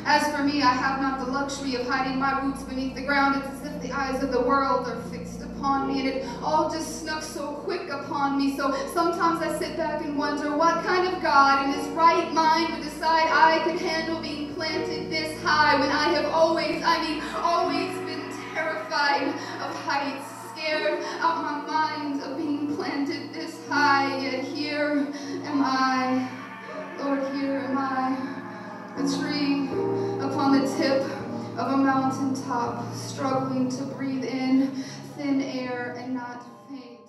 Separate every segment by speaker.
Speaker 1: As for me, I have not the luxury of hiding my roots beneath the ground. It's as if the eyes of the world are fixed upon me, and it all just snuck so quick upon me. So sometimes I sit back and wonder what kind of God in his right mind would decide I could handle being planted this high, when I have always, always been terrified of heights, scared out my mind of being planted this high. Yet here am I, Lord, here am I, a tree upon the tip of a mountaintop, struggling to breathe in thin air and not faint.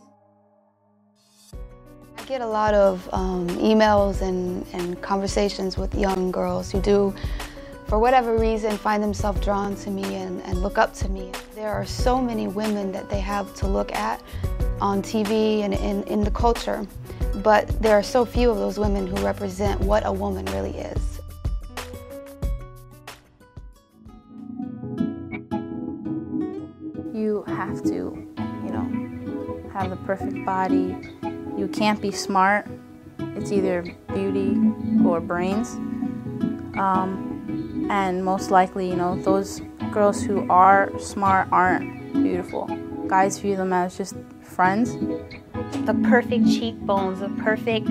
Speaker 2: I get a lot of emails and conversations with young girls who do, for whatever reason, find themselves drawn to me and look up to me. There are so many women that they have to look at on TV and in the culture, but there are so few of those women who represent what a woman really is.
Speaker 3: You have to, have the perfect body. You can't be smart. It's either beauty or brains. And most likely, those girls who are smart aren't beautiful. Guys view them as just friends.
Speaker 4: The perfect cheekbones, the perfect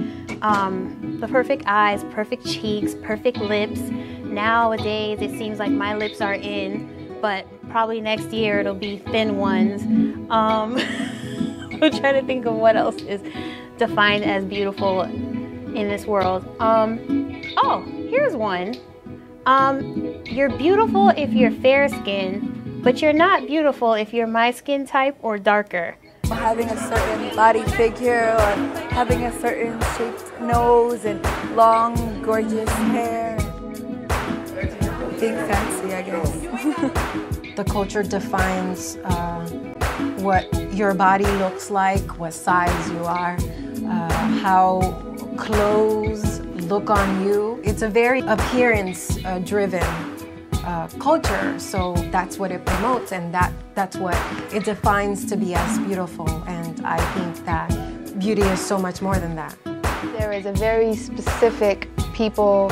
Speaker 4: eyes, perfect cheeks, perfect lips. Nowadays, it seems like my lips are in, but probably next year it'll be thin ones. I'm trying to think of what else is defined as beautiful in this world. Oh, here's one. You're beautiful if you're fair skinned, but you're not beautiful if you're my skin type or darker.
Speaker 5: Having a certain body figure or having a certain shaped nose and long, gorgeous hair. Being fancy, I guess.
Speaker 6: The culture defines what your body looks like, what size you are, how clothes look on you. It's a very appearance-driven culture, so that's what it promotes, and that's what it defines to be as beautiful. And I think that beauty is so much more than that.
Speaker 2: There is a very specific people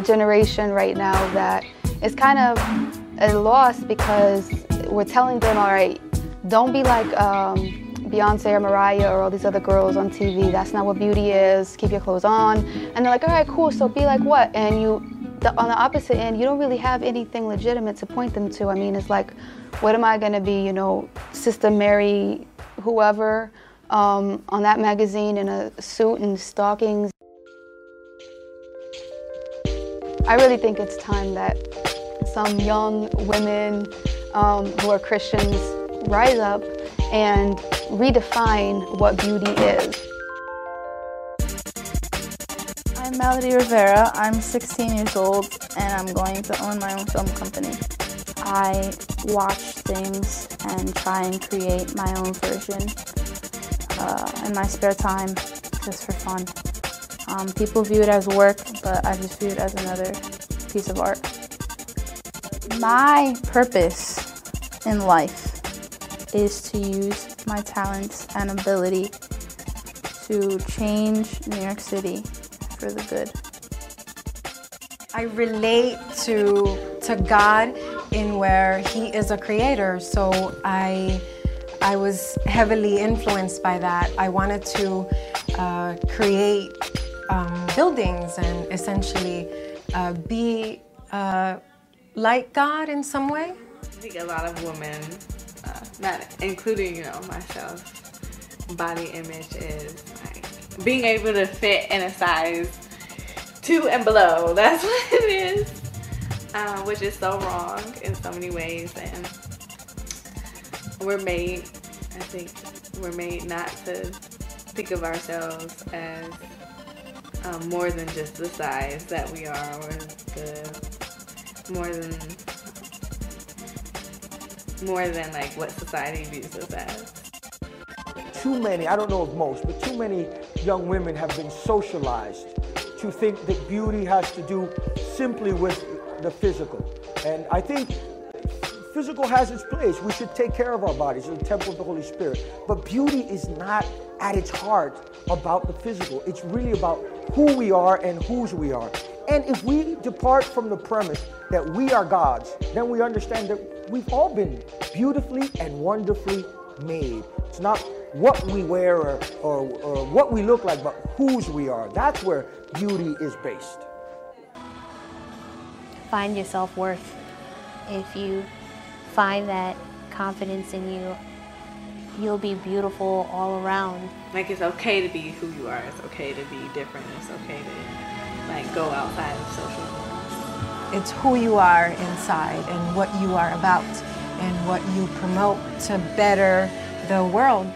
Speaker 2: generation right now that is kind of at a loss, because we're telling them, all right, don't be like Beyonce or Mariah or all these other girls on TV. That's not what beauty is. Keep your clothes on. And they're like, all right, cool, so be like what? And on the opposite end, you don't really have anything legitimate to point them to. I mean, it's like, what am I going to be, Sister Mary whoever on that magazine in a suit and stockings? I really think it's time that some young women who are Christians rise up and redefine what beauty is.
Speaker 3: I'm Melody Rivera. I'm 16 years old and I'm going to own my own film company. I watch things and try and create my own version in my spare time, just for fun. People view it as work, but I just view it as another piece of art. My purpose in life is to use my talents and ability to change New York City for the good.
Speaker 6: I relate to God in where He is a creator, so I was heavily influenced by that. I wanted to create buildings and essentially be like God in some way.
Speaker 7: I think a lot of women, not including myself, body image is like being able to fit in a size 2 and below. That's what it is, which is so wrong in so many ways. And we're made, I think, we're made not to think of ourselves as more than just the size that we are, or more than like what society views us as.
Speaker 8: Too many, I don't know if most, but too many young women have been socialized to think that beauty has to do simply with the physical. And I think physical has its place. We should take care of our bodies, it's the temple of the Holy Spirit. But beauty is not at its heart about the physical. It's really about who we are and whose we are. And if we depart from the premise that we are God's, then we understand that we've all been beautifully and wonderfully made. It's not what we wear or what we look like, but whose we are. That's where beauty is based.
Speaker 4: Find your self-worth. If you find that confidence in you, you'll be beautiful all around.
Speaker 7: Like, it's okay to be who you are. It's okay to be different. It's okay to, like, go outside of social norms.
Speaker 6: It's who you are inside and what you are about and what you promote to better the world.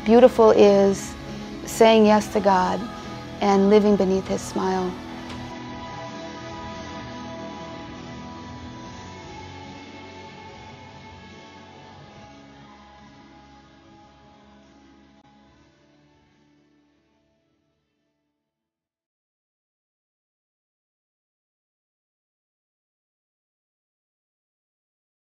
Speaker 2: Beautiful is saying yes to God and living beneath His smile.